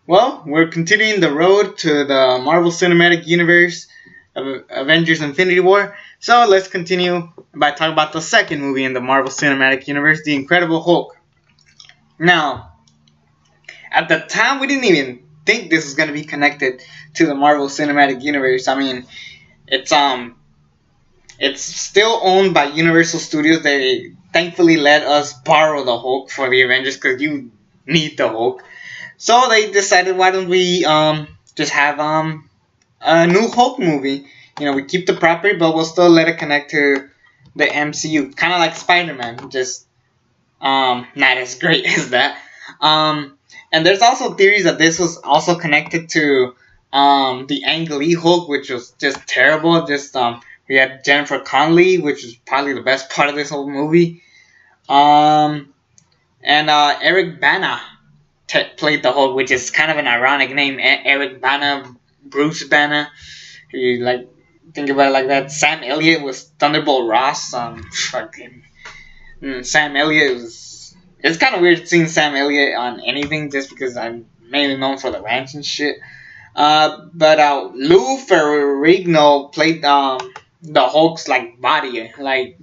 Well, we're continuing the road to the Marvel Cinematic Universe of Avengers Infinity War. So let's continue by talking about the second movie in the Marvel Cinematic Universe, The Incredible Hulk. Now, at the time, we didn't even think this was going to be connected to the Marvel Cinematic Universe. I mean, it's it's still owned by Universal Studios. They thankfully let us borrow the Hulk for the Avengers because you need the Hulk. So they decided, why don't we just have a new Hulk movie? We keep the property, but we'll still let it connect to the MCU, kind of like Spider-Man, just not as great as that. And there's also theories that this was also connected to the Ang Lee Hulk, which was just terrible. Just we had Jennifer Connelly, which is probably the best part of this whole movie. Um, and Eric Bana played the Hulk, which is kind of an ironic name. Eric Bana, Bruce Banner. You like think about it like that. Sam Elliott was Thunderbolt Ross. Fucking Sam Elliott was. It's kind of weird seeing Sam Elliott on anything just because I'm mainly known for the ranch and shit. But Lou Ferrigno played the Hulk's like body, like,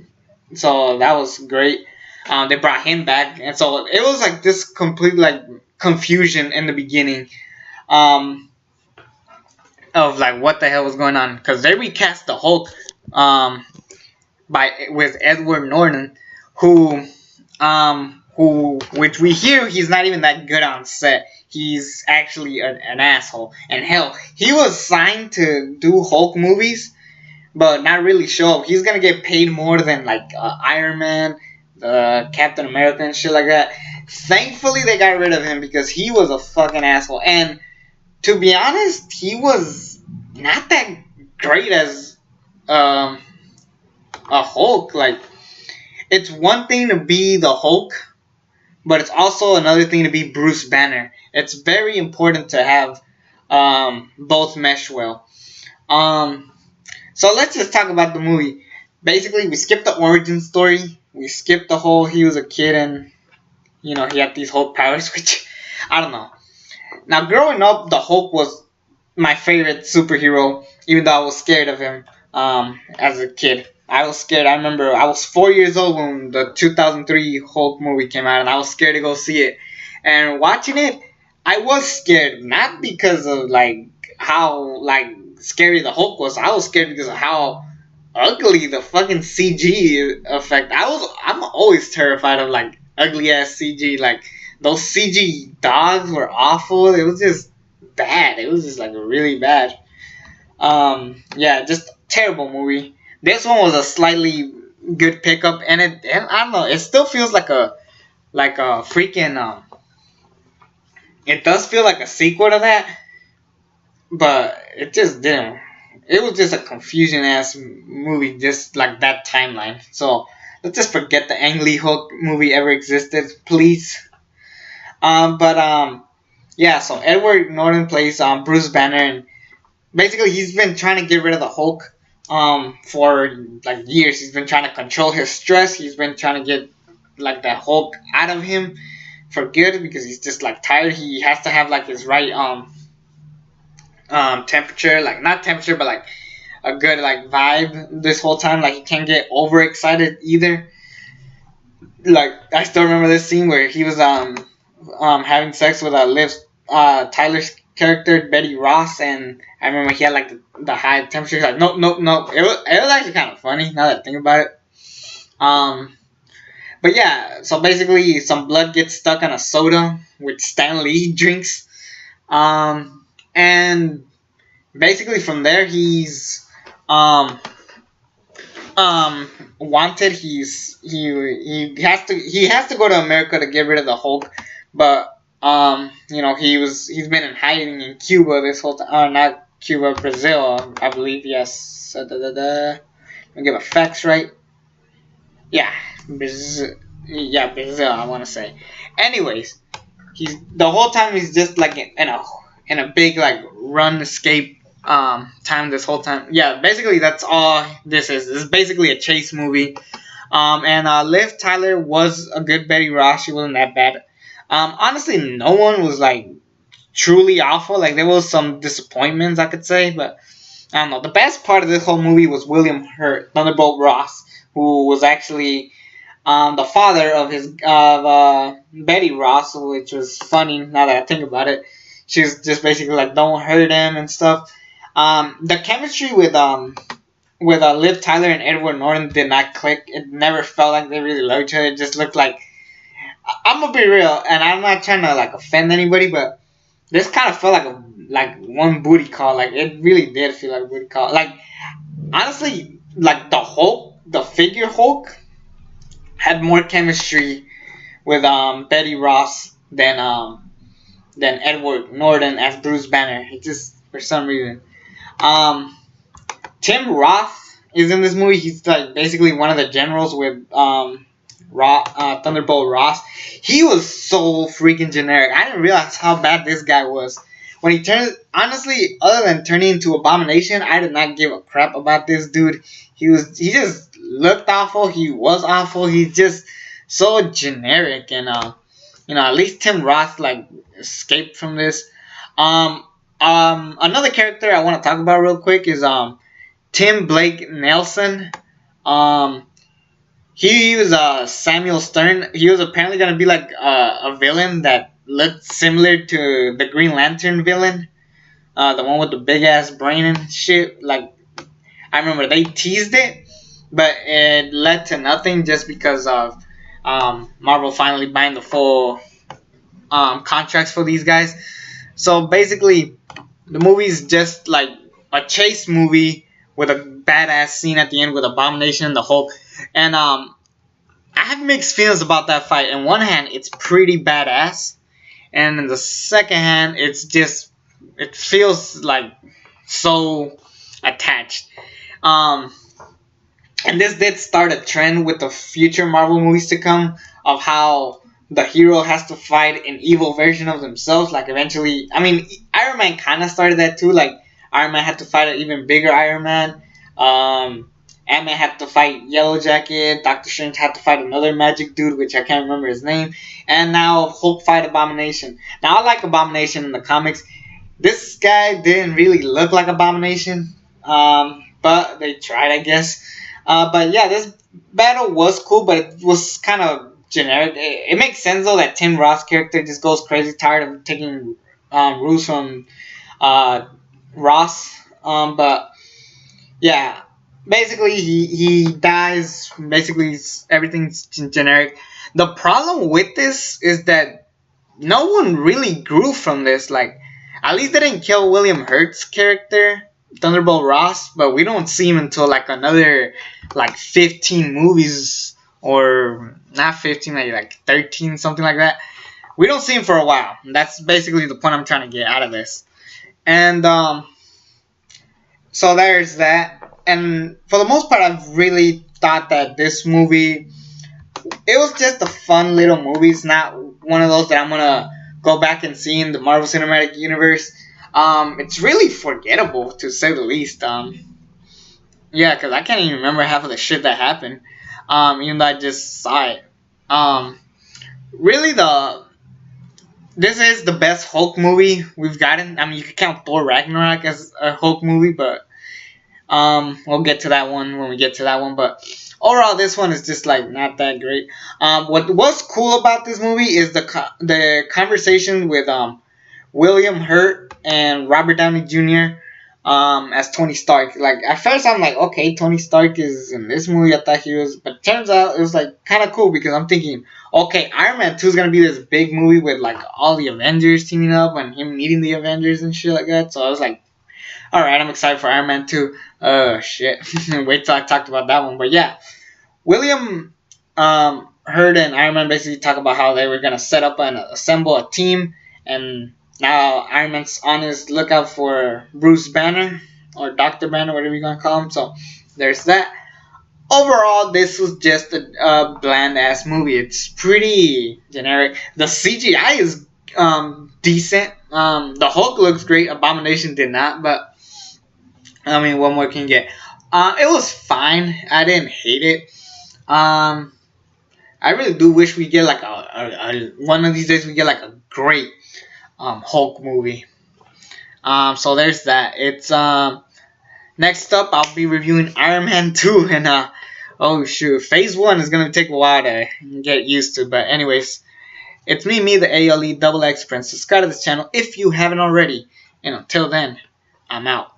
so that was great. They brought him back, and so it was like this complete like confusion in the beginning, um, of like what the hell was going on, because they recast the Hulk, by with Edward Norton, who which we hear he's not even that good on set. He's actually an asshole, and hell, he was signed to do Hulk movies, but not really show up. He's gonna get paid more than like Iron Man, Captain America, and shit like that. Thankfully, they got rid of him because he was a fucking asshole. And to be honest, he was not that great as a Hulk. Like, it's one thing to be the Hulk, but it's also another thing to be Bruce Banner. It's very important to have both mesh well. So let's just talk about the movie. Basically, we skipped the origin story. We skipped the whole he was a kid and he had these Hulk powers, which I don't know. Now, growing up, the Hulk was my favorite superhero, even though I was scared of him as a kid. I was scared. I remember I was 4 years old when the 2003 Hulk movie came out, and I was scared to go see it. And watching it, I was scared, not because of like how like scary the Hulk was. I was scared because of how ugly the fucking CG effect. I'm always terrified of like ugly ass CG. Like, those CG dogs were awful. It was just bad. It was just like really bad. Yeah, just terrible movie. This one was a slightly good pickup, and I don't know. It still feels like a freaking It does feel like a sequel to that, but it just didn't. It was just a confusing ass movie, just like that timeline. So let's just forget the Ang Lee Hulk movie ever existed, please. But yeah. So Edward Norton plays Bruce Banner, and basically he's been trying to get rid of the Hulk for like years. He's been trying to control his stress. He's been trying to get like that Hulk out of him for good, because he's just like tired. He has to have like his right temperature, like not temperature, but like a good like vibe this whole time. Like, he can't get overexcited either. Like, I still remember this scene where he was having sex with Liv Tyler's character Betty Ross, and I remember he had like the high temperature. Like, nope, nope, nope. It was actually kind of funny now that I think about it. But yeah, so basically some blood gets stuck on a soda which Stan Lee drinks. And basically from there he's wanted. He has to go to America to get rid of the Hulk, but he's been in hiding in Cuba this whole time. Not Cuba, Brazil, I believe. Yes. Let me get my facts right. Yeah, Brazil. Yeah, Brazil, I want to say. Anyways, he's the whole time he's just like in a big like run escape time this whole time. Yeah, basically that's all this is. This is basically a chase movie. And Liv Tyler was a good Betty Ross. She wasn't that bad. Honestly, no one was like truly awful. Like there was some disappointments, I could say, but I don't know. The best part of this whole movie was William Hurt, Thunderbolt Ross, who was actually the father of his Betty Ross, which was funny now that I think about it. She was just basically like, "Don't hurt him" and stuff. The chemistry with Liv Tyler and Edward Norton did not click. It never felt like they really loved each other. It just looked like, I'm gonna be real, and I'm not trying to like offend anybody, but this kind of felt like one booty call. Like it really did feel like a booty call. Like honestly, like the Hulk, the figure Hulk, had more chemistry with Betty Ross than Edward Norton as Bruce Banner. It just for some reason. Tim Roth is in this movie. He's like basically one of the generals with Thunderbolt Ross. He was so freaking generic. I didn't realize how bad this guy was. When he turned, honestly, other than turning into Abomination, I did not give a crap about this dude. He just looked awful. He was awful. He's just so generic, and at least Tim Roth like escaped from this. Another character I want to talk about real quick is Tim Blake Nelson. He was Samuel Stern. He was apparently gonna be like a villain that looked similar to the Green Lantern villain, the one with the big ass brain and shit. Like I remember they teased it, but it led to nothing just because of Marvel finally buying the full contracts for these guys. So basically, the movie's just like a chase movie with a badass scene at the end with Abomination and the Hulk. And I have mixed feelings about that fight. In one hand, it's pretty badass, and in the second hand, it feels like so attached. And this did start a trend with the future Marvel movies to come of how the hero has to fight an evil version of themselves. Like eventually, I mean, Iron Man kind of started that too. Like Iron Man had to fight an even bigger Iron Man. Ant-Man had to fight Yellow Jacket. Doctor Strange had to fight another magic dude, which I can't remember his name. And now Hulk fight Abomination. Now I like Abomination in the comics. This guy didn't really look like Abomination, but they tried, I guess. But yeah, this battle was cool, but it was kind of generic. It makes sense though that Tim Roth's character just goes crazy, tired of taking rules from Ross. But yeah, basically he dies. Basically everything's generic. The problem with this is that no one really grew from this. Like at least they didn't kill William Hurt's character, Thunderbolt Ross, but we don't see him until like another like 15 movies, or not 15, like 13, something like that. We don't see him for a while. That's basically the point I'm trying to get out of this. And so there's that. And for the most part, I've really thought that this movie, it was just a fun little movie. It's not one of those that I'm gonna go back and see in the Marvel Cinematic Universe. It's really forgettable, to say the least. Yeah, because I can't even remember half of the shit that happened, even though I just saw it. Really, this is the best Hulk movie we've gotten. I mean, you could count Thor Ragnarok as a Hulk movie, but we'll get to that one when we get to that one. But overall, this one is just like not that great. What was cool about this movie is the conversation with William Hurt and Robert Downey Jr. As Tony Stark. Like at first I'm like, okay, Tony Stark is in this movie. I thought he was, but turns out it was like kind of cool because I'm thinking, okay, Iron Man 2 is gonna be this big movie with like all the Avengers teaming up and him meeting the Avengers and shit like that. So I was like, all right, I'm excited for Iron Man 2. Shit. Wait till I talked about that one. But yeah, William Hurt and Iron Man basically talk about how they were gonna set up and assemble a team, and now Iron Man's on his lookout for Bruce Banner or Dr. Banner, whatever you're gonna call him. So there's that. Overall, this was just a bland ass movie. It's pretty generic. The CGI is decent. The Hulk looks great. Abomination did not, but I mean, what more can you get? It was fine. I didn't hate it. I really do wish we get like a one of these days we get like a great Hulk movie. So there's that. It's next up I'll be reviewing Iron Man 2 and oh shoot, Phase 1 is gonna take a while to get used to, but anyways, it's me, the ALE Double X Prince. Subscribe to this channel if you haven't already, and until then, I'm out.